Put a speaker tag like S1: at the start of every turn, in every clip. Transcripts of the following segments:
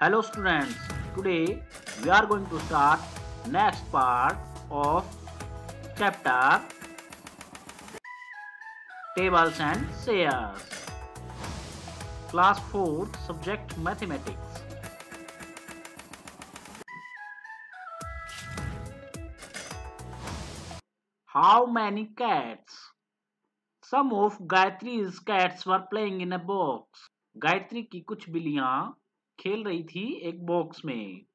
S1: Hello students, today we are going to start next part of chapter Tables and Shares, class 4, subject Mathematics. How many cats? Some of Gayatri's cats were playing in a box. Gayatri की कुछ बिल्लियां खेल रही थी एक box में.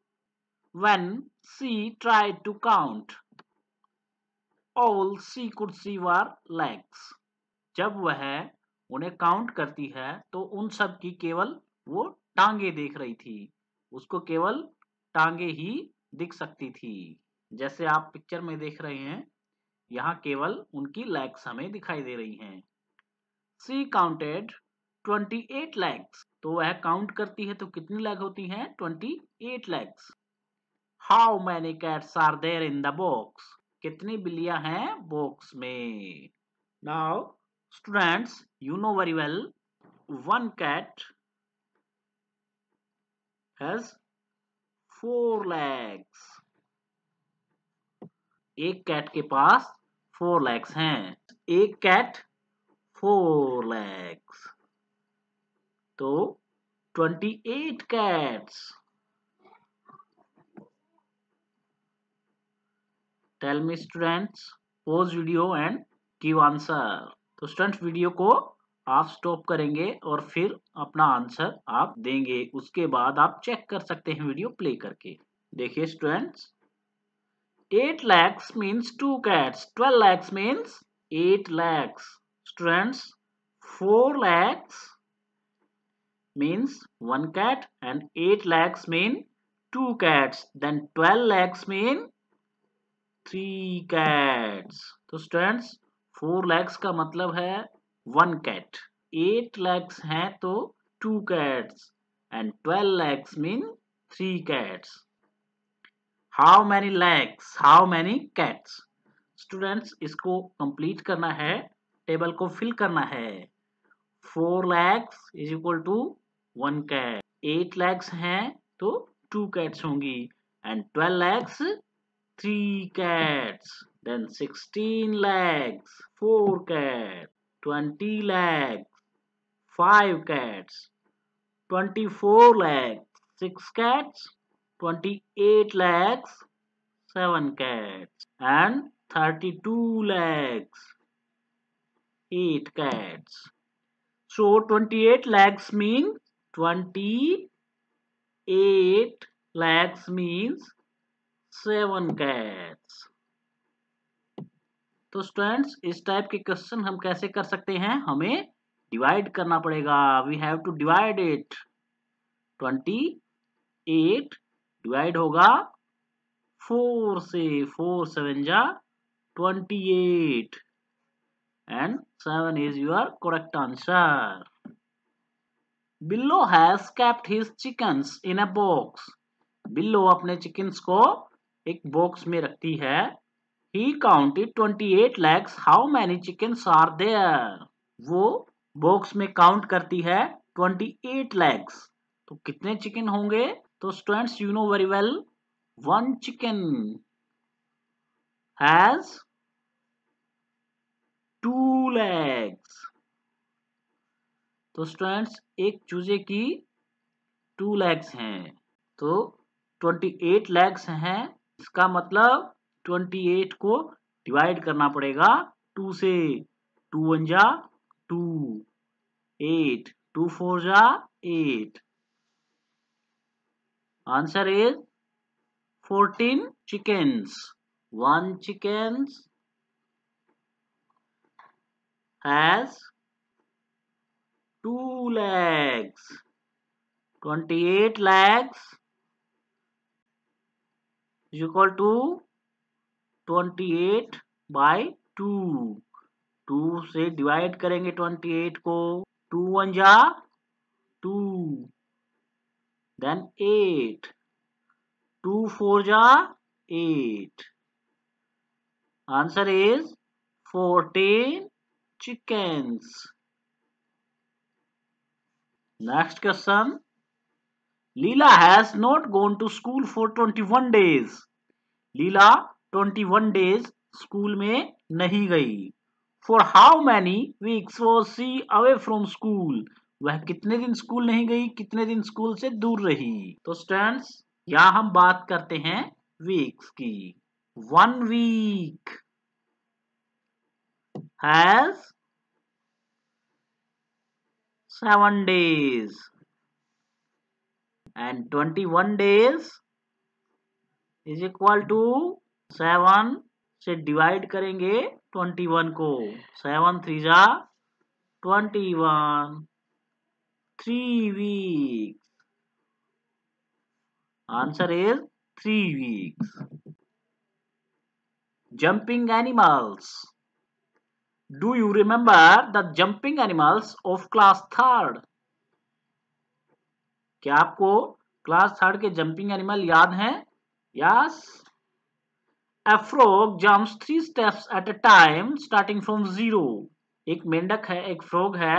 S1: When she tried to count, all she could see were legs. जब वह उन्हें काउंट करती है तो उन सब की केवल वो टांगे देख रही थी. उसको केवल टांगे ही दिख सकती थी. जैसे आप पिक्चर में देख रहे हैं, यहाँ केवल उनकी लेग्स हमें दिखाई दे रही हैं. She counted 28 legs. तो वह काउंट करती है तो कितनी लेग होती हैं? 28 legs. How many cats are there in the box? कितनी बिल्लियां हैं बॉक्स में? Now, students, you know very well, one cat has 4 legs. एक कैट के पास 4 legs हैं. एक कैट 4 legs. तो 28 cats. Tell me students, pause video and give answer. तो स्टूडेंट्स वीडियो को आप स्टॉप करेंगे और फिर अपना आंसर आप देंगे. उसके बाद आप चेक कर सकते हैं वीडियो प्ले करके. देखिए students, 8 lakhs means 2 cats, 12 lakhs means 8 lakhs. Students, 4 lakhs means 1 cat and 8 lakhs mean 2 cats. Then 12 lakhs mean 3 cats. तो स्टूडेंट्स 4 lakhs का मतलब है 1 cat. 8 lakhs हैं तो 2 cats and 12 lakhs mean 3 cats. How many lakhs? How many cats? Students इसको complete करना है, table को फिल करना है. 4 lakhs is equal to 1 cat. 8 lakhs हैं तो 2 cats होंगी and 12 lakhs 3 cats. Then 16 lakhs 4 cats. 20 lakhs 5 cats. 24 lakhs 6 cats. 28 lakhs 7 cats. And 32 lakhs 8 cats. So 28 lakhs means 28 lakhs means 7 cats. तो students इस type के question हम कैसे कर सकते हैं? हमें डिवाइड करना पड़ेगा. We have to divide it. 28 divide होगा 4 से. 4 7 जा 28 and 7 is your correct answer. Billo has kept his chickens in a box. बिल्लो अपने चिकन्स को एक बॉक्स में रखती है. He counted 28 lakhs. How many chickens are there? वो बॉक्स में काउंट करती है 28 lakhs. तो कितने चिकन होंगे? तो students you know very well, 1 chicken has 2 legs. तो स्टूडेंट्स एक चूजे की 2 legs हैं तो 28 legs हैं. इसका मतलब 28 को डिवाइड करना पड़ेगा 2 से. 2 1 जा 2, 8, 2 4 जा 8. Answer is 14 chickens. 1 chicken has 2 legs. 28 legs is equal to 28 by 2. 2 से डिवाइड करेंगे 28 को. 2 1 जा 2, then 8, 2 4 जा 8. Answer is 14 chickens. Next question. Leela has not gone to school for 21 days. Leela 21 days school में नहीं गई. For how many weeks was she away from school? वह कितने दिन स्कूल नहीं गई, कितने दिन स्कूल से दूर रही. तो स्टूडेंट्स यहाँ हम बात करते हैं वीक्स की. 1 week has 7 days and 21 days is equal to 7 से डिवाइड करेंगे 21 को. 7 3 जा 21. 3 weeks. Answer is 3 weeks. Jumping animals. Do you remember the jumping animals of class 3rd? क्या आपको क्लास 3rd के जंपिंग एनिमल याद हैं? Yes. A frog jumps 3 steps at a time starting from 0. एक मेंढक है, एक फ्रॉग है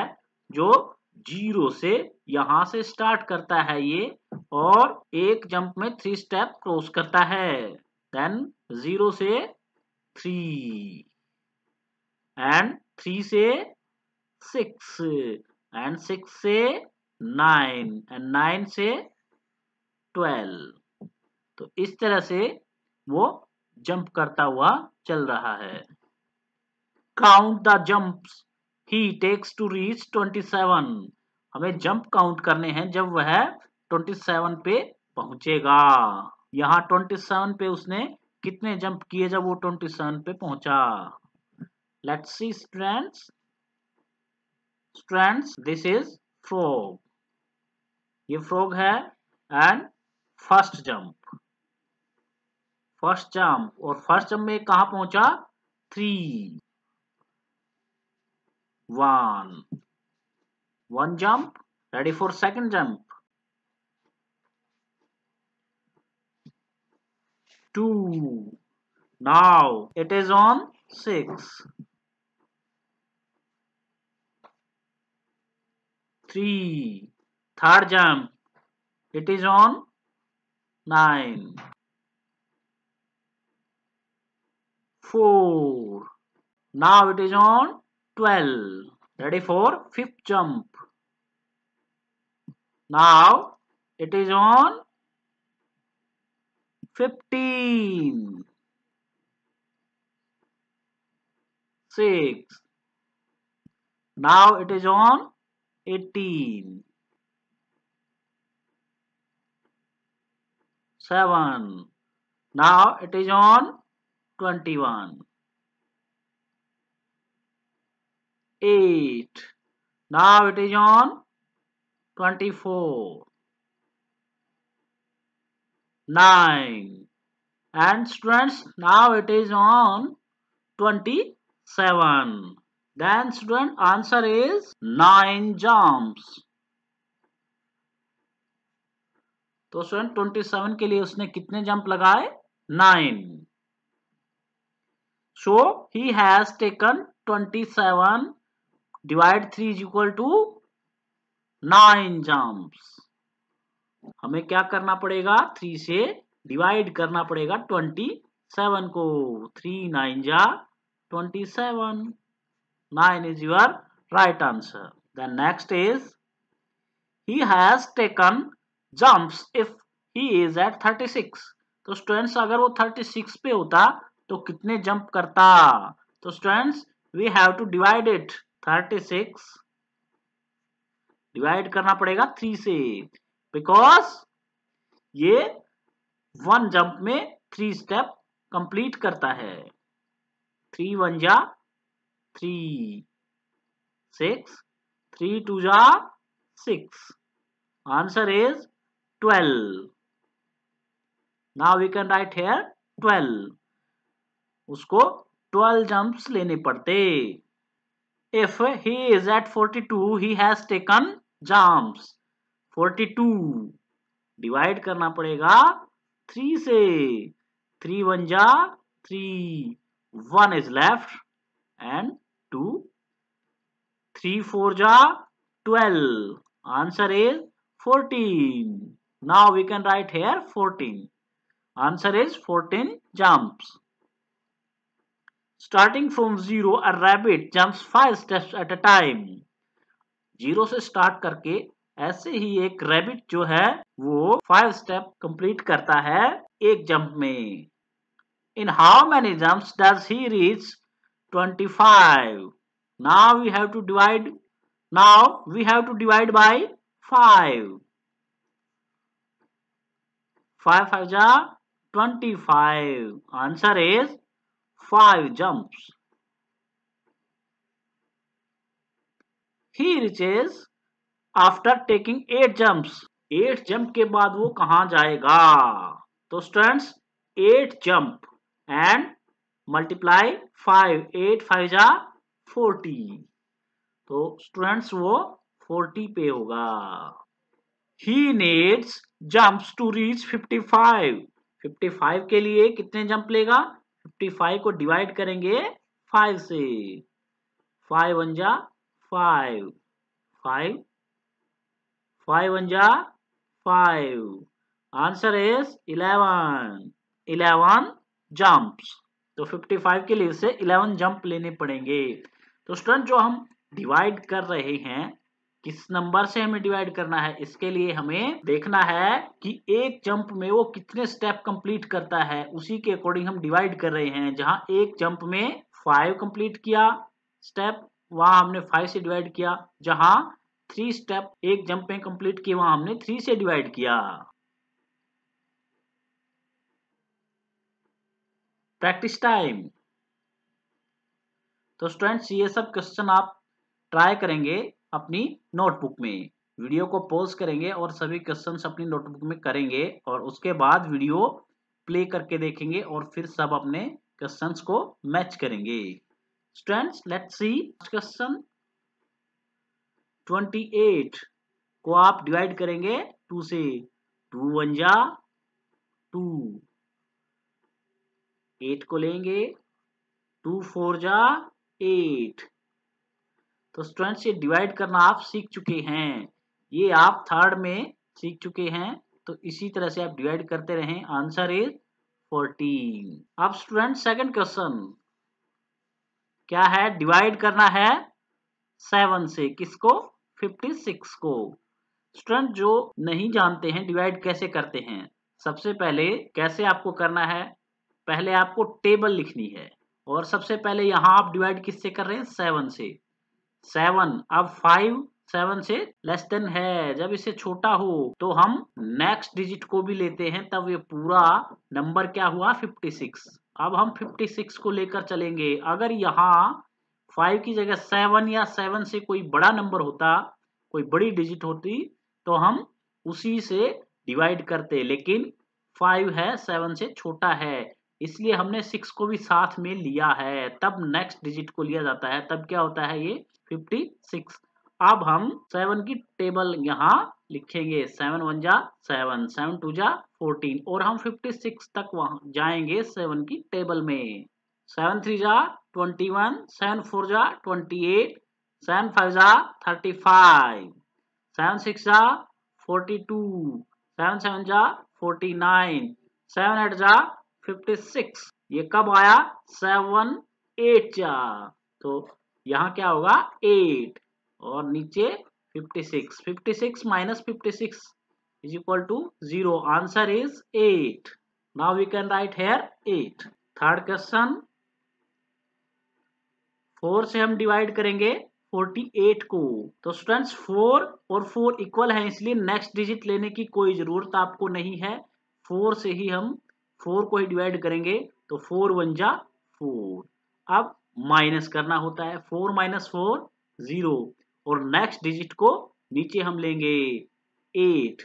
S1: जो 0 से यहां से स्टार्ट करता है ये, और एक जंप में 3 स्टेप क्रॉस करता है. देन 0 से 3 एंड 3 से 6 एंड 6 से 9 एंड 9 से 12. तो इस तरह से वो जंप करता हुआ चल रहा है. Count the jumps he takes to reach 27. हमें जंप काउंट करने हैं जब वह 27 पे पहुंचेगा. यहाँ 27 पे उसने कितने जंप किए जब वो 27 पे पहुंचा. Let's see students. Students this is frog. ये फ्रॉग है एंड फर्स्ट जंप और फर्स्ट जंप में कहां पहुंचा? 3 1 jump. Ready for second jump. 2. Now it is on 6. 3. Third jump. It is on 9. 4. Now it is on 12. Ready for fifth jump. Now it is on 15. 6. Now it is on 18. 7. Now it is on 21. 8. Now it is on 24. 9. And students, now it is on 27. Then student, answer is 9 jumps. तो student 27 के लिए उसने कितने jump लगाए? 9. So he has taken 27 divide 3 is equal to 9 jumps. हमें क्या करना पड़ेगा? 3 से डिवाइड करना पड़ेगा 27 को. 3 9 जा 27. 9 is your right answer. The next is he has taken jumps if he is at 36. तो स्टूडेंट्स अगर वो 36 पे होता तो कितने जंप करता? तो students we have to divide it. 36 divide करना पड़ेगा 3 से, बिकॉज ये 1 जंप में 3 स्टेप कंप्लीट करता है. 3 1 जा 3 6 3 2 जा 6. Answer is 12. Now we can write here 12. उसको 12 jumps लेने पड़ते. If he is at 42, he has taken jumps. 42 divide करना पड़ेगा 3 से. 3 1 जा 3. 1 is left and 2. 3 4 जा 12. Answer is 14. Now we can write here 14. Answer is 14 jumps. Starting from 0, a rabbit jumps 5 steps at a time. 0 से start करके ऐसे ही एक rabbit जो है वो 5 स्टेप कंप्लीट करता है एक जंप में. In how many jumps does he reach 25? Now we have to divide by 5. 5 5 ja 25. Answer is 5 jumps. He reaches after taking 8 jumps. 8 jump के बाद वो कहां जाएगा? तो स्टूडेंट्स 8 जंप एंड मल्टीप्लाई 5. 8 5 जा 40. तो स्टूडेंट्स वो 40 पे होगा. He needs jumps to reach 55. 55 के लिए कितने जंप लेगा? 55 को डिवाइड करेंगे 5 से. 5 1 जा 5. 5 5 1 जा 5. Answer is 11. 11 जंप्स. तो 55 के लिए से 11 जंप लेने पड़ेंगे. तो स्टूडेंट जो हम डिवाइड कर रहे हैं किस नंबर से हमें डिवाइड करना है, इसके लिए हमें देखना है कि एक जंप में वो कितने स्टेप कंप्लीट करता है, उसी के अकॉर्डिंग हम डिवाइड कर रहे हैं. जहां एक जंप में 5 कंप्लीट किया स्टेप, वहां हमने 5 से डिवाइड किया. जहां 3 स्टेप एक जंप में कंप्लीट किए, वहां हमने 3 से डिवाइड किया. Practice time. तो स्टूडेंट्स ये सब क्वेश्चन आप ट्राई करेंगे अपनी नोटबुक में. वीडियो को पॉज करेंगे और सभी क्वेश्चंस अपनी नोटबुक में करेंगे और उसके बाद वीडियो प्ले करके देखेंगे और फिर सब अपने क्वेश्चंस को मैच करेंगे. स्टूडेंट्स लेट्स सी क्वेश्चन 28 को आप डिवाइड करेंगे 2 से. 2 1 जा 2. 8 को लेंगे 2 4 जा 8. तो स्टूडेंट्स ये डिवाइड करना आप सीख चुके हैं, ये आप थर्ड में सीख चुके हैं. तो इसी तरह से आप डिवाइड करते रहें. Answer is 14. अब स्टूडेंट सेकंड क्वेश्चन क्या है? डिवाइड करना है 7 से. किसको? 56 को. स्टूडेंट जो नहीं जानते हैं डिवाइड कैसे करते हैं, सबसे पहले कैसे आपको करना है, पहले आपको टेबल लिखनी है और सबसे पहले यहां आप डिवाइड किससे कर रहे हैं? 7 से. 7 अब 5 7 से लेस देन है, जब इससे छोटा हो तो हम नेक्स्ट डिजिट को भी लेते हैं, तब ये पूरा नंबर क्या हुआ? 56. अब हम 56 को लेकर चलेंगे. अगर यहाँ 5 की जगह 7 या 7 से कोई बड़ा नंबर होता, कोई बड़ी डिजिट होती, तो हम उसी से डिवाइड करते. लेकिन 5 है 7 से छोटा है, इसलिए हमने 6 को भी साथ में लिया है, तब नेक्स्ट डिजिट को लिया जाता है. तब क्या होता है? ये 56. अब हम 7 की टेबल यहाँ लिखेंगे. 7 1 जा 7, 7 2 जा 14 और हम 56 तक वहां जाएंगे 7 की टेबल में. 7 3 जा 21, 7 4 जा 28, 7 5 जा 35, 7 6 जा 42, 7 7 जा 49, 7 8 जा 56. ये कब आया? 7 8 जा. तो यहाँ क्या होगा? 8 और नीचे 56. 56 minus 56 is equal to 0. Answer is 8. Now we can write here 8. Third question 4 से हम डिवाइड करेंगे 48 को. तो स्टूडेंट्स 4 और 4 इक्वल है, इसलिए नेक्स्ट डिजिट लेने की कोई जरूरत आपको नहीं है. 4 से ही हम 4 को ही डिवाइड करेंगे. तो 4 1 जा 4. अब माइनस करना होता है. 4 माइनस 4 0 और नेक्स्ट डिजिट को नीचे हम लेंगे 8.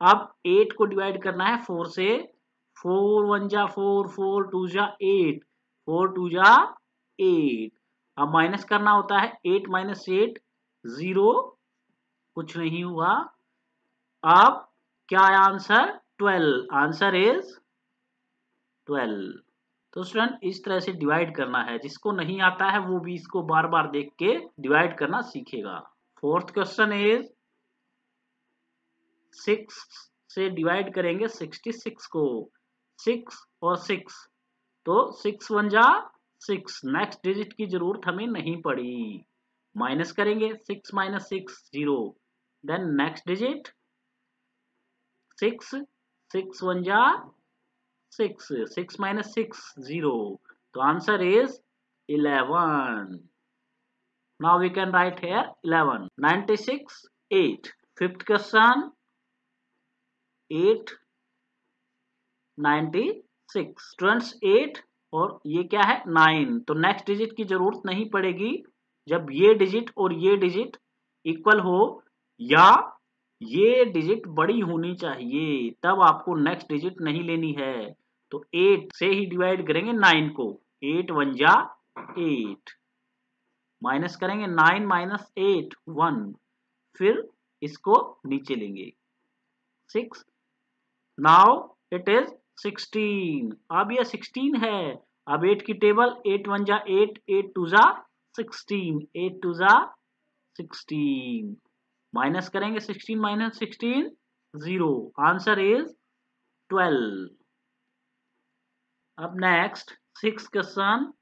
S1: अब 8 को डिवाइड करना है 4 से. 4 1 जा 4, 4 2 जा 8, 4 2 जा 8. अब माइनस करना होता है. 8 माइनस 8 0, कुछ नहीं हुआ. अब क्या है आंसर? 12. आंसर इज 12. तो स्टूडेंट इस तरह से डिवाइड करना है. जिसको नहीं आता है वो भी इसको बार बार देख के डिवाइड करना सीखेगा. फोर्थ क्वेश्चन इज 6 से डिवाइड करेंगे 66 को, 6 और 6, तो 6 1 जा 6, नेक्स्ट डिजिट की जरूरत हमें नहीं पड़ी। माइनस करेंगे 6 माइनस 6 0, देन नेक्स्ट डिजिट 6, 6 1 जा 6, 6 minus 6 0, तो answer is 11. Now we can write here 11. 96 8. Fifth question 8 96. Students 8 और ये क्या है 9, तो नेक्स्ट डिजिट की जरूरत नहीं पड़ेगी जब ये डिजिट और ये डिजिट इक्वल हो या ये डिजिट बड़ी होनी चाहिए, तब आपको नेक्स्ट डिजिट नहीं लेनी है। तो 8 से ही डिवाइड करेंगे 9 को, 8 1 जा 8, माइनस करेंगे 9 माइनस 8 1, फिर इसको नीचे लेंगे 6, नाउ इट इज 16। अब यह 16 है, अब 8 की टेबल 8 1 जा 8, 8 2 जा 16, 8 2 जा 16, माइनस करेंगे 16 माइनस 16 0, आंसर इज 12। अब नेक्स्ट 6 क्वेश्चन,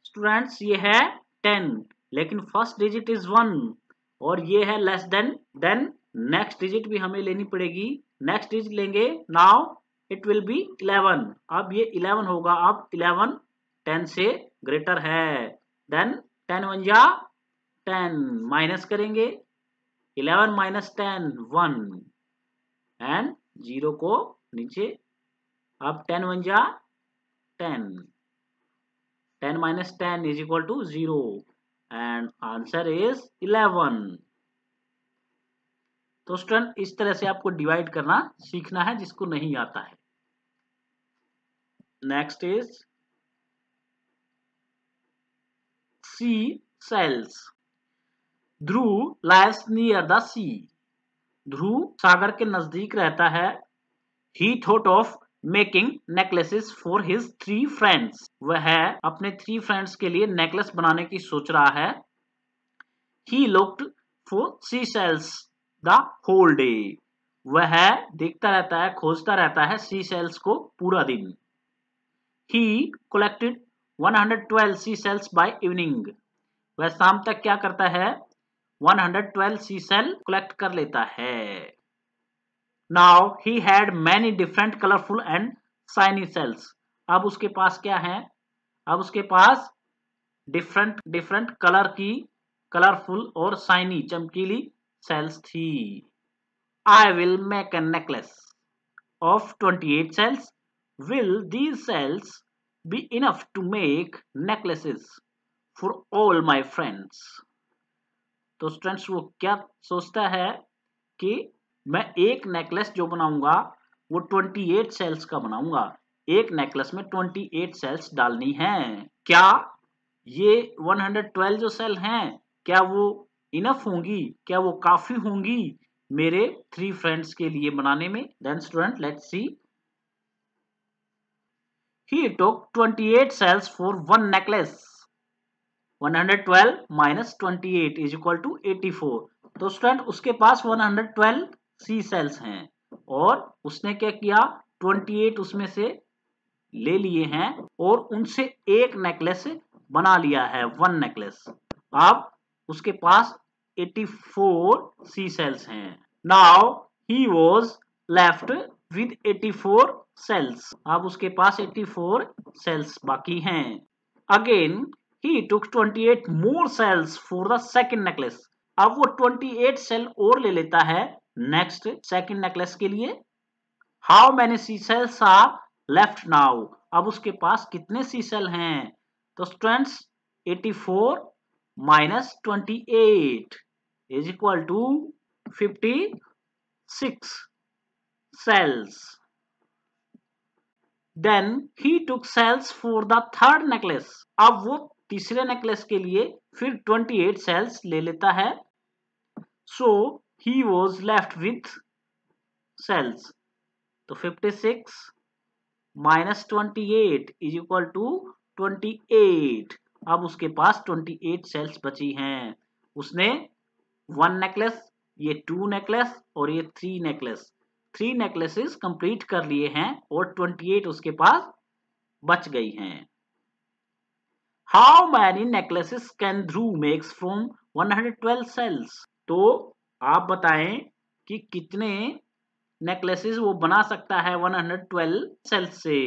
S1: स्टूडेंट्स ये है 10, लेकिन फर्स्ट डिजिट इज 1 और ये है लेस देन नेक्स्ट डिजिट भी हमें लेनी पड़ेगी। नेक्स्ट डिजिट लेंगे, नाउ इट विल बी 11, अब ये 11 होगा। अब 11 10 से ग्रेटर है, देन 10 1 जा 10, माइनस करेंगे 11 माइनस 10 1 एंड 0 को नीचे। अब 10 1 जा 10, 10 minus 10 is equal to 0 and answer is 11। तो स्टूडेंट इस तरह से आपको डिवाइड करना सीखना है जिसको नहीं आता है। Next is sea shells. Dhruv lives near the sea. Dhruv सागर के नजदीक रहता है। He thought of making necklaces for his 3 friends. वह अपने 3 फ्रेंड्स के लिए नेकलेस बनाने की सोच रहा है। He looked for sea shells the whole day. वह देखता रहता है, खोजता रहता है सी सेल्स को पूरा दिन। He collected 112 sea shells by evening. वह शाम तक क्या करता है, 112 सी सेल कलेक्ट कर लेता है। Now he had many different colorful and shiny cells. अब उसके पास क्या है, अब उसके पास डिफरेंट कलर की कलरफुल और शाइनी चमकीली सेल्स थी। I will make a necklace of 28 cells. Will these cells be enough to make necklaces for all my friends? तो स्टूडेंट्स वो क्या सोचता है कि मैं एक नेकलेस जो बनाऊंगा वो 28 सेल्स का बनाऊंगा। एक नेकलेस में 28 सेल्स डालनी है। क्या ये 112 जो सेल हैं क्या वो इनफ होंगी, क्या वो काफी होंगी मेरे 3 फ्रेंड्स के लिए बनाने में? Then student let's see. He took 28 cells for one necklace. 112 minus 28 is equal to 84। तो स्टूडेंट उसके पास 112 सी सेल्स हैं और उसने क्या किया, 28 उसमें से ले लिए हैं और उनसे एक नेकलेस बना लिया है, 1 नेकलेस। अब उसके पास 84 सी सेल्स हैं। Now he was left with 84 shells. अब उसके पास 84 सेल्स बाकी हैं। Again he took 28 more shells for the second necklace. अब वो 28 सेल और ले लेता है नेक्स्ट सेकंड नेकलेस के लिए। How many sea shells are left now. अब उसके पास कितने सी सेल हैं? तो students 84 minus 28 is equal to 56 cells. Then he took cells for the third necklace. अब वो तीसरे नेकलेस के लिए फिर 28 cells ले लेता है। So he was left with cells. तो 56 minus 28 is equal to 28। अब उसके पास 28 cells बची हैं। उसने 1 नेकलेस ये 2 नेकलेस और ये 3 नेकलेस, 3 नेकलेसेस कंप्लीट कर लिए हैं और 28 उसके पास बच गई हैं। How many necklaces can Dhruv makes from 112 shells? तो आप बताएं कि कितने नेकलेसेस वो बना सकता है 112 सेल्स से।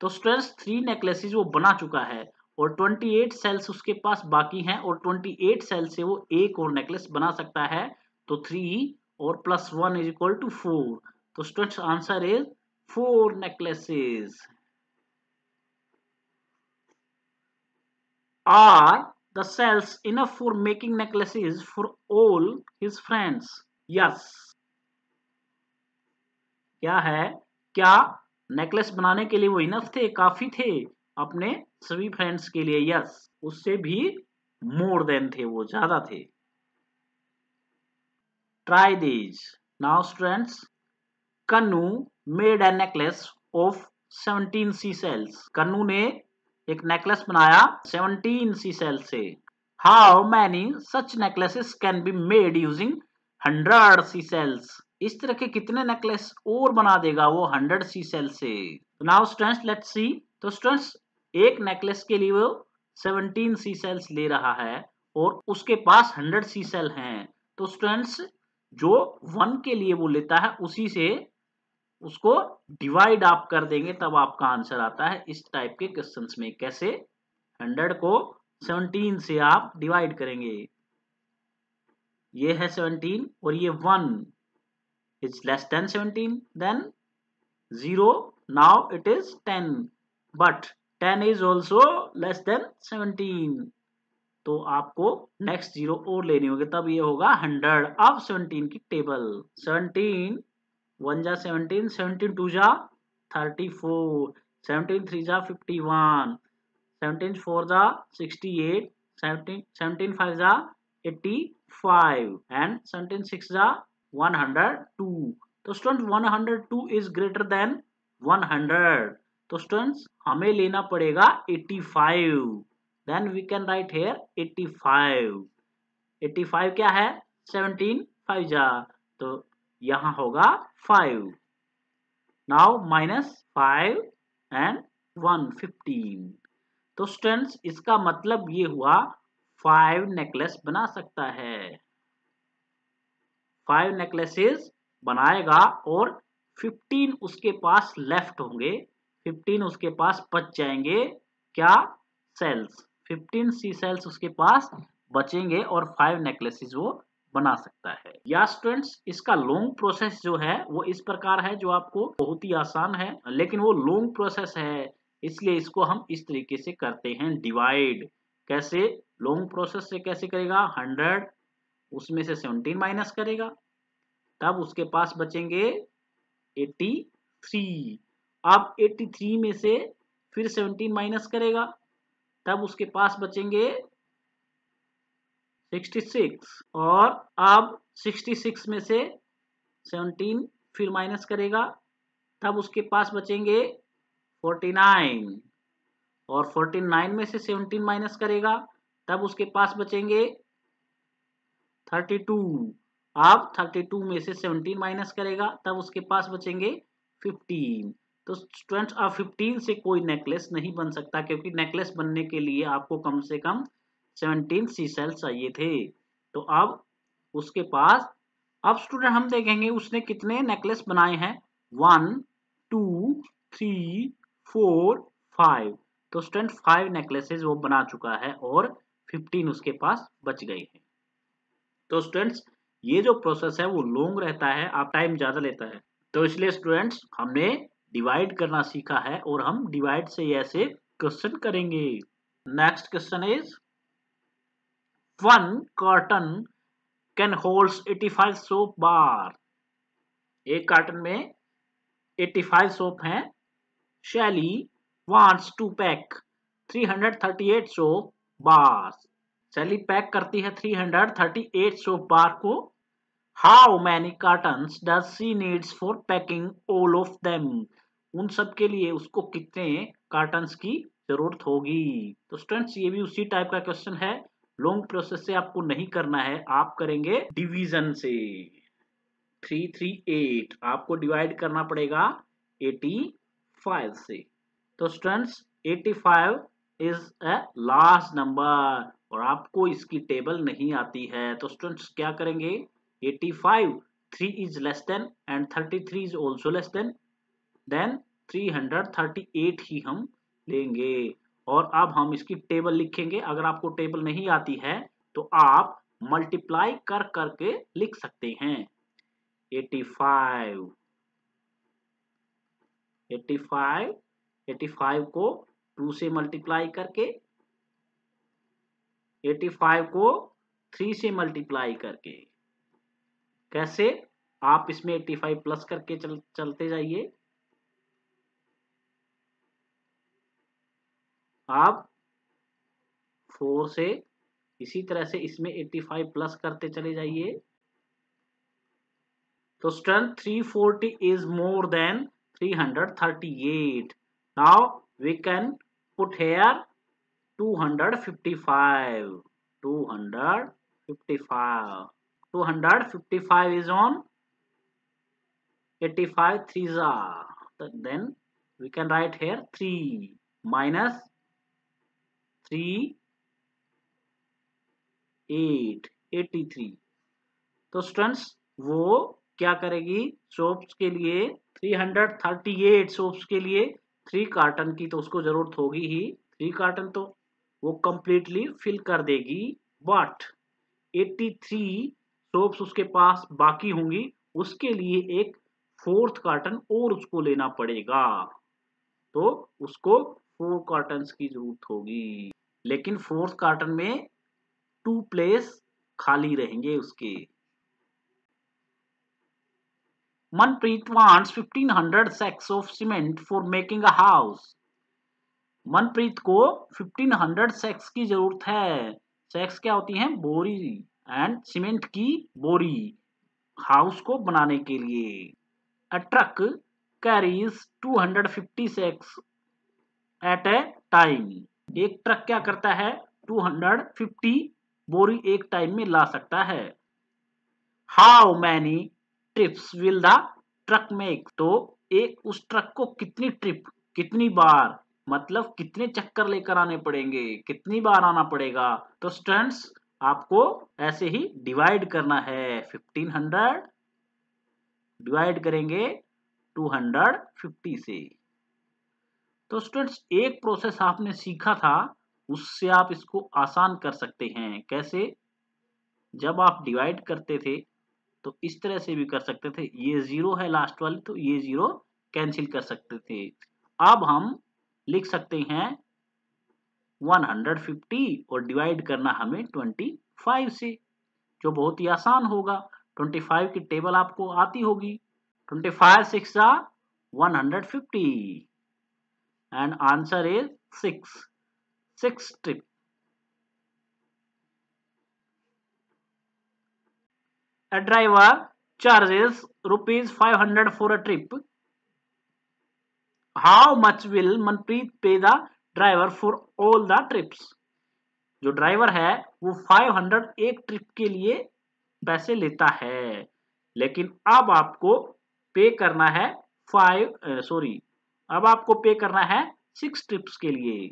S1: तो स्टूडेंट्स 3 नेकलेसेस वो बना चुका है और 28 सेल्स उसके पास बाकी हैं और 28 सेल से वो एक और नेकलेस बना सकता है। तो 3 और प्लस 1 इज इक्वल टू 4। तो students answer is 4 necklaces. Are the shells enough for making necklaces for all his friends? Yes. क्या है, क्या नेकलेस बनाने के लिए वो इनफ थे, काफी थे अपने सभी फ्रेंड्स के लिए? यस, उससे भी मोर देन थे, वो ज्यादा थे। Try these now students. Kannu made a necklace of 17 sea shells. Kannu ने एक नेकलेस बनाया 17 सी सेल से। How many such necklaces can be made using 100 sea shells? इस तरह के कितने नेकलेस और बना देगा वो 100 सी सेल से? नाउ स्टूडेंट्स लेट्स सी। तो स्टूडेंट्स एक नेकलेस के लिए वो 17 सी सेल्स ले रहा है और उसके पास 100 सी सेल हैं। तो स्टूडेंट्स जो 1 के लिए वो लेता है उसी से उसको डिवाइड आप कर देंगे, तब आपका आंसर आता है इस टाइप के क्वेश्चंस में। कैसे? 100 को 17 से आप डिवाइड करेंगे। ये है 17 और ये 1 is less than 17, then 0, now it is 10, but 10 is also less than 17। तो आपको नेक्स्ट 0 और लेनी होगी, तब ये होगा 100। अब 17 की टेबल। 17 1 जा 17, 17 2 जा 34, 17 3 जा 51, 17 4 जा 68, 17 5 जा 85 and 17 6 जा 102। तो स्टूडेंट 102 इज ग्रेटर देन 100। तो स्टूडेंट्स हमें लेना पड़ेगा 85। Then we can write here 85। 85 क्या है? 17 5 जा, तो यहां होगा 5। Now minus 5 and 1 15। तो स्टूडेंट्स इसका मतलब ये हुआ 5 नेकलेस बना सकता है। 5 नेकलेसेस बनाएगा और 15 उसके पास लेफ्ट होंगे, 15 उसके पास बच जाएंगे। क्या? सेल्स। 15 सी सेल्स उसके पास बचेंगे और 5 नेकलेसेस वो बना सकता है। या स्टूडेंट्स इसका लॉन्ग प्रोसेस जो है वो इस प्रकार है, जो आपको बहुत ही आसान है लेकिन वो लॉन्ग प्रोसेस है, इसलिए इसको हम इस तरीके से करते हैं डिवाइड। कैसे लॉन्ग प्रोसेस से कैसे करेगा? 100 उसमें से 17 माइनस करेगा, तब उसके पास बचेंगे 83। अब 83 में से फिर 17 माइनस करेगा, तब उसके पास बचेंगे 66। और अब 66 में से 17 फिर माइनस करेगा, तब उसके पास बचेंगे 49। और 49 में से 17 माइनस करेगा, तब उसके पास बचेंगे 32। अब 32 में से 17 माइनस करेगा, तब उसके पास बचेंगे 15। तो स्टूडेंट्स अब 15 से कोई नेकलेस नहीं बन सकता, क्योंकि नेकलेस बनने के लिए आपको कम से कम 17 सी सेल चाहिए थे। तो अब उसके पास, अब स्टूडेंट हम देखेंगे उसने कितने नेकलेस बनाए हैं। 1 2 3 4 5। तो स्टूडेंट 5 नेकलेसेस वो बना चुका है और 15 उसके पास बच गए हैं। तो स्टूडेंट्स ये जो प्रोसेस है वो लॉन्ग रहता है, आप टाइम ज्यादा लेता है, तो इसलिए स्टूडेंट्स हमने डिवाइड करना सीखा है और हम डिवाइड से ऐसे क्वेश्चन करेंगे। Next question is 1 carton can holds 85 soap bar. एक कार्टन में 85 सोप हैं। Shelly wants to pack 338 soap bar. Shelly pack करती है 338 सोप बार को। How many cartons does she needs for packing all of them? उन सब के लिए उसको कितने कार्टन्स की जरूरत होगी? तो स्टूडेंट्स ये भी उसी टाइप का क्वेश्चन है लॉन्ग प्रोसेस से आपको नहीं करना है, आप करेंगे डिवीजन से। 338 आपको डिवाइड करना पड़ेगा 85 से। तो students 85 is a large number और आपको इसकी टेबल नहीं आती है, तो स्टूडेंट्स क्या करेंगे? 85 3 is less than and 33 is also less than 338 ही हम लेंगे। और अब हम इसकी टेबल लिखेंगे। अगर आपको टेबल नहीं आती है तो आप मल्टीप्लाई कर करके लिख सकते हैं। 85 को 2 से मल्टीप्लाई करके, 85 को 3 से मल्टीप्लाई करके। कैसे? आप इसमें 85 प्लस करके चलते जाइए। आप 4 से इसी तरह से इसमें 85 प्लस करते चले जाइए। तो student 340 is more than 338. Now we can put here 255. 255. 255 is on 85 threes are. Then we can write here 3 minus 3 8 83. तो स्टूडेंट्स वो क्या करेगी? सोप्स के लिए 338 सोप्स के लिए 3 कार्टन की तो उसको जरूरत होगी ही। 3 कार्टन तो वो कंप्लीटली फिल कर देगी, बट 83 सोप्स उसके पास बाकी होंगी, उसके लिए एक 4th कार्टन और उसको लेना पड़ेगा, तो उसको 4 कार्टन्स की जरूरत होगी। लेकिन 4th कार्टन में 2 प्लेस खाली रहेंगे उसके। Manpreet wants 1500 sacks of cement for making a house. Manpreet को 1500 सैक्स की जरूरत है। सैक्स क्या होती हैं? बोरी एंड सीमेंट की बोरी, हाउस को बनाने के लिए। A truck carries 250 sacks at a time. एक ट्रक क्या करता है? 250 बोरी एक टाइम में ला सकता है। How many trips will the truck make? तो एक उस ट्रक को कितनी ट्रिप, कितनी बार, मतलब कितने चक्कर लेकर आने पड़ेंगे, कितनी बार आना पड़ेगा। तो स्टूडेंट्स आपको ऐसे ही डिवाइड करना है। 1500 डिवाइड करेंगे 250 से। तो स्टूडेंट्स एक प्रोसेस आपने सीखा था, उससे आप इसको आसान कर सकते हैं। कैसे? जब आप डिवाइड करते थे तो इस तरह से भी कर सकते थे, ये 0 है लास्ट वाली, तो ये 0 कैंसिल कर सकते थे। अब हम लिख सकते हैं 150 और डिवाइड करना हमें 25 से, जो बहुत ही आसान होगा। 25 की टेबल आपको आती होगी। 25 6 150 and answer is 6 trip. A driver charges ₹500 for a trip. How much will Manpreet pay the driver for all the trips? जो ड्राइवर है वो 500 एक ट्रिप के लिए पैसे लेता है, लेकिन अब आपको पे करना है अब आपको पे करना है 6 ट्रिप्स के लिए।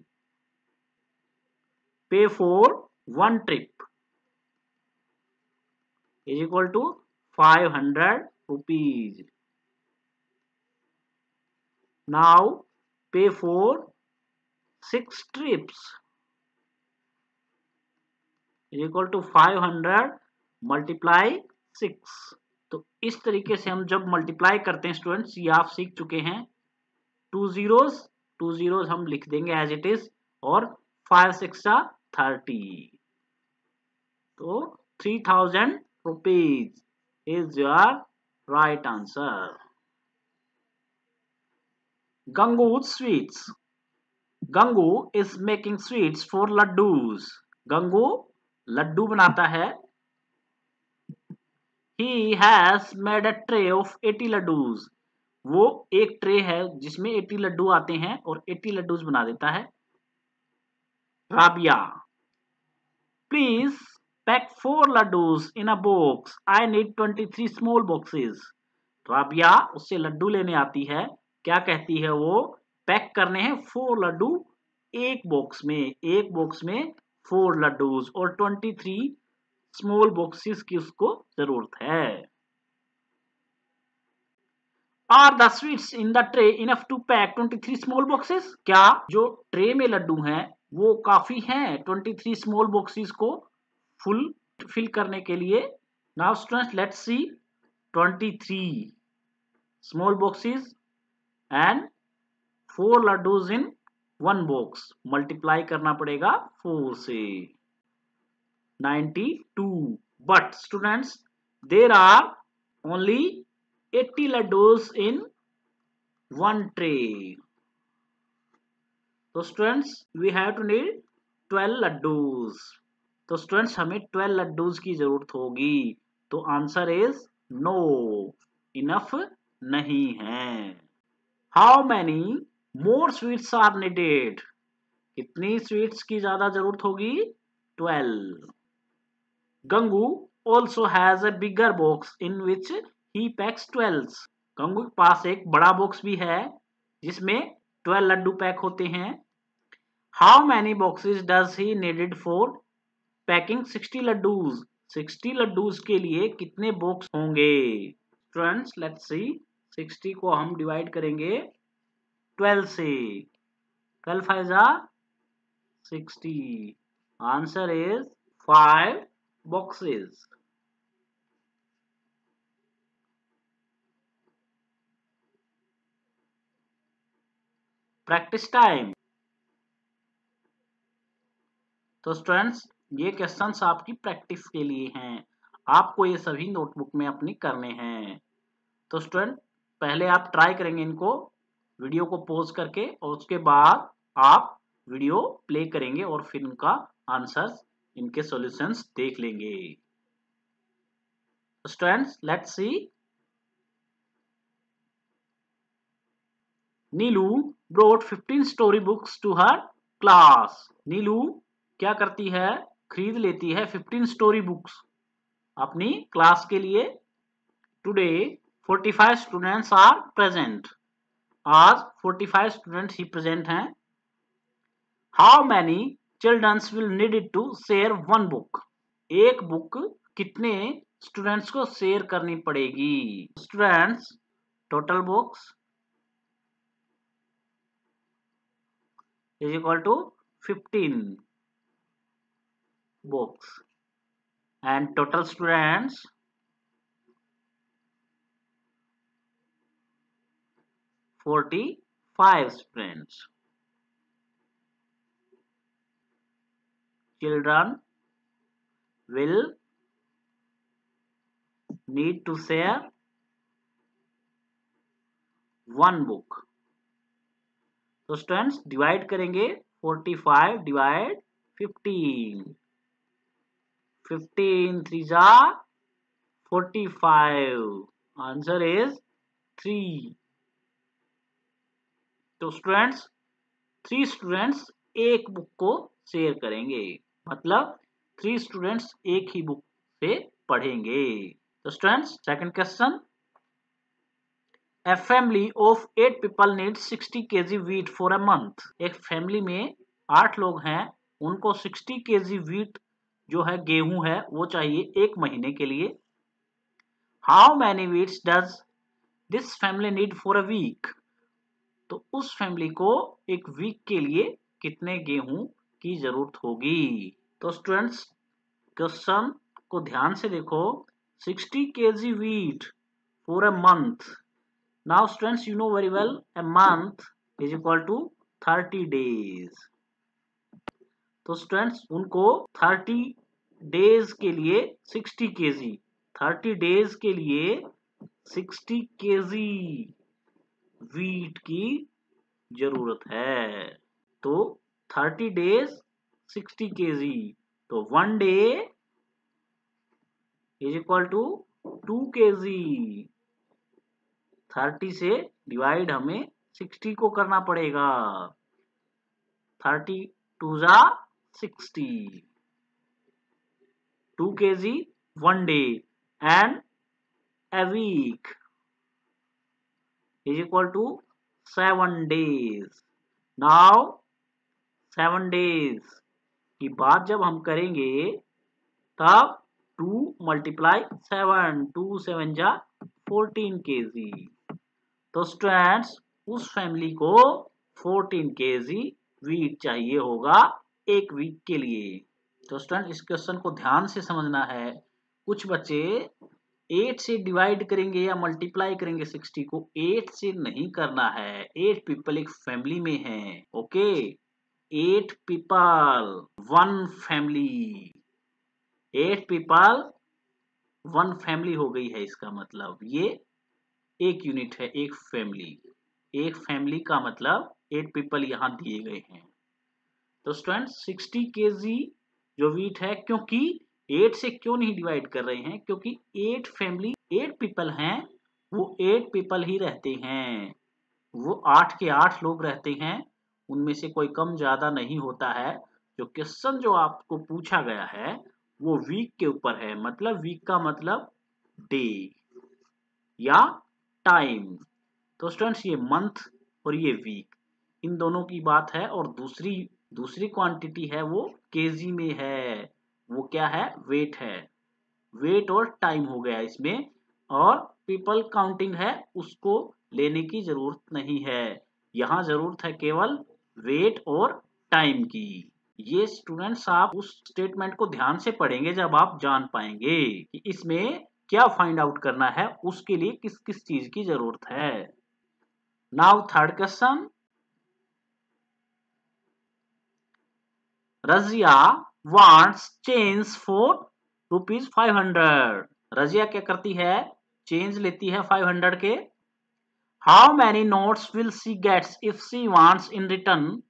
S1: पे for 1 trip is equal to 500 rupees. Now pay for 6 trips is equal to 500 multiply 6. तो इस तरीके से हम जब मल्टीप्लाई करते हैं स्टूडेंट्स, ये आप सीख चुके हैं। 2 zeros हम लिख देंगे एज इट इज, और 5 6 30, तो 3000 rupees is your right answer. Gangu's sweets. Gangu is making sweets for laddus. Gangu Laddu बनाता है। He has made a tray of 80 laddus. वो एक ट्रे है जिसमें 80 लड्डू आते हैं और 80 लड्डूस बना देता है। Rabia, please pack 4 laddus in a box. I need 23 small boxes. Rabia उससे लड्डू लेने आती है। क्या कहती है वो? पैक करने हैं 4 लड्डू एक बॉक्स में 4 लड्डूज और 23 स्मॉल बॉक्सेस की उसको जरूरत है। Are the sweets in the tray enough to pack 23 small boxes? क्या जो ट्रे में लड्डू हैं वो काफी हैं 23 स्मॉल बॉक्सेस को फिल करने के लिए? Now students let's see 23 small boxes and 4 laddus in 1 box. Multiply करना पड़ेगा 4 से 92। But students there are only 80 laddus in 1 tray. तो students we have to need 12 laddus. तो स्टूडेंट्स हमें 12 laddus की जरूरत होगी। तो आंसर इज नो, इनफ नहीं है। How many more sweets are needed? कितनी स्वीट्स की ज्यादा जरूरत होगी? 12. Gangu also has a bigger box in which he packs 12. Gangu के पास एक बड़ा बॉक्स भी है जिसमें 12 लड्डू पैक होते हैं। How many boxes does he needed for packing 60 laddus? 60 laddoos के लिए कितने बॉक्स होंगे? स्टूडेंट्स लेट्स सी 60 को हम डिवाइड करेंगे 12 से। 12 5 जा 60। Answer is 5 boxes. Practice time. तो स्टूडेंट्स ये क्वेश्चंस आपकी प्रैक्टिस के लिए हैं, आपको ये सभी नोटबुक में अपनी करने हैं। तो स्टूडेंट पहले आप ट्राई करेंगे इनको वीडियो को पॉज करके और उसके बाद आप वीडियो प्ले करेंगे और फिर इनका आंसर्स इनके सॉल्यूशंस देख लेंगे। Students let's see. Neelu brought 15 story books to her class. Neelu क्या करती है? खरीद लेती है 15 स्टोरी बुक्स अपनी क्लास के लिए। Today 45 students are present. आज 45 स्टूडेंट्स ही प्रेजेंट हैं। How many childrens will needed to share 1 book? एक बुक कितने स्टूडेंट्स को शेयर करनी पड़ेगी? Students total books is equal to 15 books and total students 45 students. Children will need to share 1 book. तो students divide करेंगे 45 divide 15। 15 3 जा 45। Answer is 3। तो students 3 students एक बुक को शेयर करेंगे, मतलब 3 स्टूडेंट्स एक ही बुक से पढ़ेंगे। तो students second question. A family of 8 people needs 60 kg wheat for a month. एक फैमिली में 8 लोग हैं, उनको 60 kg wheat जो है गेहूं है वो चाहिए एक महीने के लिए। How many wheats does this family need for a week? तो उस फैमिली को एक वीक के लिए कितने गेहूं की जरूरत होगी? तो स्टूडेंट्स क्वेश्चन को ध्यान से देखो। 60 kg wheat for a month. Now students you know very well a month is equal to 30 days. तो स्टूडेंट्स उनको 30 डेज के लिए 60 kg 30 डेज के लिए 60 kg वीट की जरूरत है। तो 30 डेज 60 kg तो 1 day is equal to 2 kg। 30 से डिवाइड हमें 60 को करना पड़ेगा। 30 2 जा 60। 2 kg 1 day and a week is equal to 7 days. Now 7 days की बात जब हम करेंगे तब 2 multiply 7, 2 7 जा 14 kg। तो स्टूडेंट्स उस फैमिली को 14 kg वीट चाहिए होगा एक वीक के लिए। तो स्टूडेंट इस क्वेश्चन को ध्यान से समझना है। कुछ बच्चे 8 से डिवाइड करेंगे या मल्टीप्लाई करेंगे 60 को, 8 से नहीं करना है। 8 पीपल एक फैमिली में हैं, okay. 8 people 1 family, 8 people 1 family हो गई है। इसका मतलब ये एक यूनिट है, एक फैमिली। एक फैमिली का मतलब 8 पीपल यहाँ दिए गए हैं। तो स्टूडेंट 60 kg जो वीट है, क्योंकि 8 से क्यों नहीं डिवाइड कर रहे हैं, क्योंकि 8 फैमिली 8 पीपल हैं, वो 8 पीपल ही रहते हैं, वो 8 के 8 लोग रहते हैं, उनमें से कोई कम ज्यादा नहीं होता है। जो क्वेश्चन जो आपको पूछा गया है वो वीक के ऊपर है, मतलब वीक का मतलब डे या टाइम। तो स्टूडेंट्स ये मंथ और ये वीक, इन दोनों की बात है। और दूसरी क्वांटिटी है वो केजी में है, वो क्या है, वेट है। वेट और टाइम हो गया इसमें, और पीपल काउंटिंग है, उसको लेने की जरूरत नहीं है। यहाँ जरूरत है केवल वेट और टाइम की। ये स्टूडेंट्स आप उस स्टेटमेंट को ध्यान से पढ़ेंगे जब आप जान पाएंगे कि इसमें क्या फाइंड आउट करना है, उसके लिए किस किस चीज की जरूरत है। Now third question. Razia wants change for ₹500। Razia क्या करती है, चेंज लेती है 500 के। How many notes will she gets if she wants in return.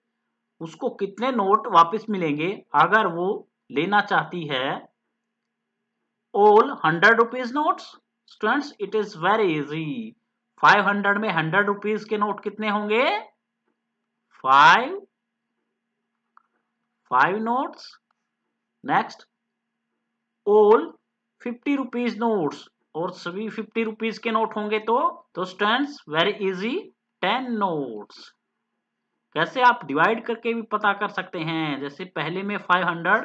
S1: उसको कितने नोट वापस मिलेंगे अगर वो लेना चाहती है all 100 rupees notes. Students it is very easy. 500 में 100 रुपीज के नोट कितने होंगे, 5 notes. Next all 50 rupees notes, और सभी 50 रुपीज के नोट होंगे तो स्टूडेंट्स वेरी इजी 10 नोट्स। कैसे आप डिवाइड करके भी पता कर सकते हैं। जैसे पहले में 500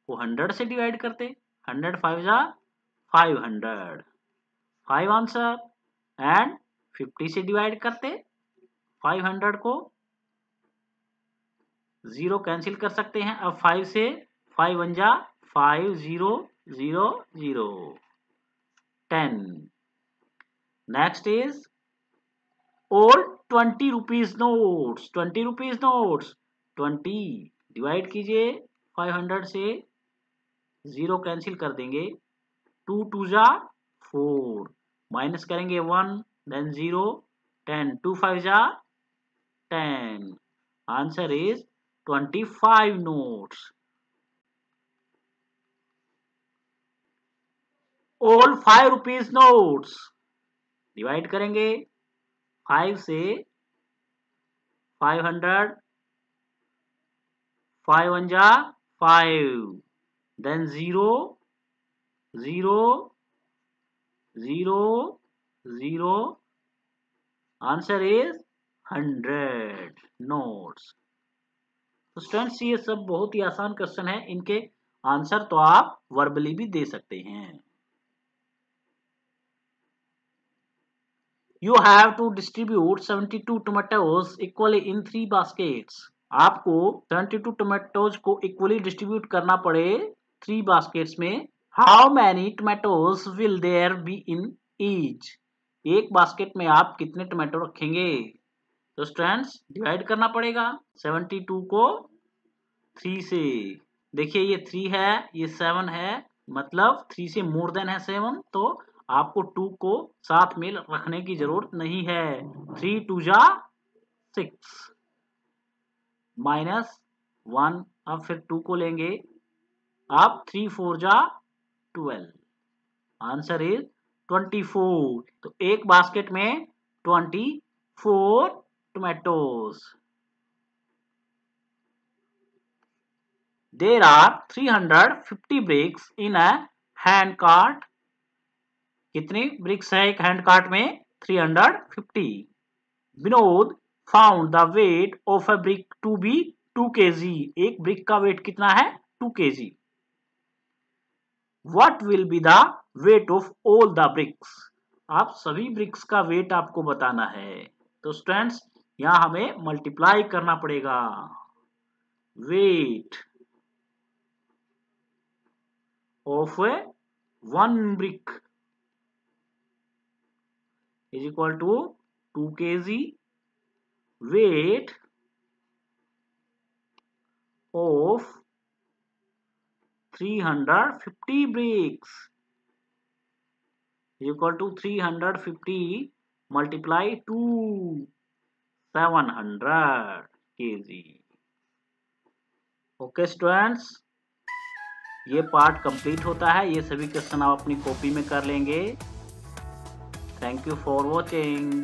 S1: को 100 से डिवाइड करते, 100 5 जा 500, 5 आंसर। एंड 50 से डिवाइड करते 500 को, 0 कैंसिल कर सकते हैं। अब 5 से 5 1 जा 5 0 0 0 10। Next is all 20 rupees notes. 20 rupees notes, 20 divide कीजिए 500 से, 0 कैंसिल कर देंगे, 2 2 जा 4, माइनस करेंगे 1 देन 0 10, 2 5 जा 10। Answer is 25 notes. All 5 rupees notes divide करेंगे 5 से 500, 5 1 जा 5, देन 0 0 0 0। Answer is 100 notes. तो स्टूडेंट्स ये सब बहुत ही आसान क्वेश्चन है, इनके आंसर तो आप वर्बली भी दे सकते हैं। You have to distribute 72 tomatoes equally in 3 baskets. आपको 72 tomatoes को इक्वली डिस्ट्रीब्यूट करना पड़े 3 baskets में। How many tomatoes will there be in each? एक बास्केट में आप कितने टोमेटो रखेंगे? तो स्टूडेंट्स डिवाइड करना पड़ेगा 72 को 3 से। देखिए ये 3 है, ये 7 है, मतलब 3 से मोर देन है 7, तो आपको 2 को साथ में रखने की जरूरत नहीं है। 3 2 जा 6 माइनस 1, अब फिर 2 को लेंगे, अब 3 4 जा 12। आंसर इज 24। तो एक बास्केट में 24 tomatoes. There are 350 bricks in a hand cart. कितने ब्रिक्स है एक हैंड कार्ट में? 350. Vinod found the weight of a brick to be 2 kg. एक ब्रिक का वेट कितना है? 2 kg. What will be the weight of all the bricks? आप सभी ब्रिक्स का वेट आपको बताना है. तो स्टूडेंट्स यहां हमें मल्टीप्लाई करना पड़ेगा. Weight of one brick is equal to 2 kg. Weight of 350 bricks is equal to 350 multiply 2 700 kg. Okay students, ये पार्ट कंप्लीट होता है. ये सभी क्वेश्चन आप अपनी कॉपी में कर लेंगे. Thank you for watching.